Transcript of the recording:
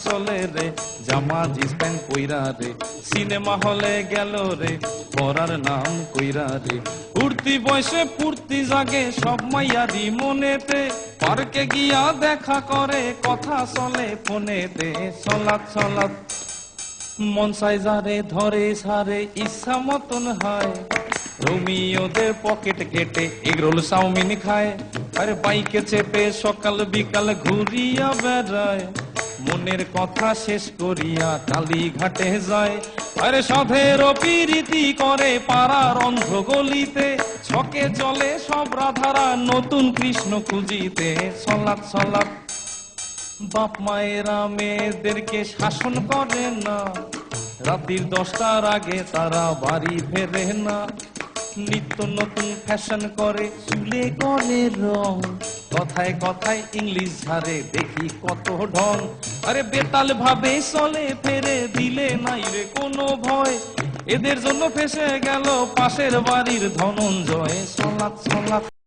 চলে রে, জামা জিন্স প্যান্ট পইরা রে, সিনেমা হলে গেল রে, পড়ার নাম কইরা রে। উঠতি বয়সে ফুর্তি জাগে সব মাইয়ারি মনেতে, পার্কে গিয়া দেখা করে কথা চলে ফোনেতে। সলাৎ সলাৎ মন চাই যারে ধরে সারে ইচ্ছা মতন হয়, রোমিওদের পকেট কেটে এগরোল চাউমিন খায়। আরে বাইকে চেপে সকাল বিকাল ঘুরিয়া বেড়ায়, মনের কথা শেষ করিয়া কালীঘাটে যায়। আরে সাধের পিরিতি করে পাড়ার অন্ধ গলিতে, ছকে চলে সব রাধারা নতুন কৃষ্ণ খুঁজিতে। সলাৎ সলাৎ বাপ মায়েরা মেয়েদেরকে শাসন করে না, রাত্রির 10টার আগে তারা বাড়ি ফেরে না। নিত্য নতুন ফ্যাশন করে, চুলে করে রং, কথায় কথায় ইংলিশ ঝাড়ে দেখি কত ঢং। আরে বেতাল ভাবে চলে ফেরে, দিলে নাই রে কোনো ভয়, এদের জন্য ফেসে গেল পাশের বাড়ির ধনঞ্জয়। সলাৎ সলাৎ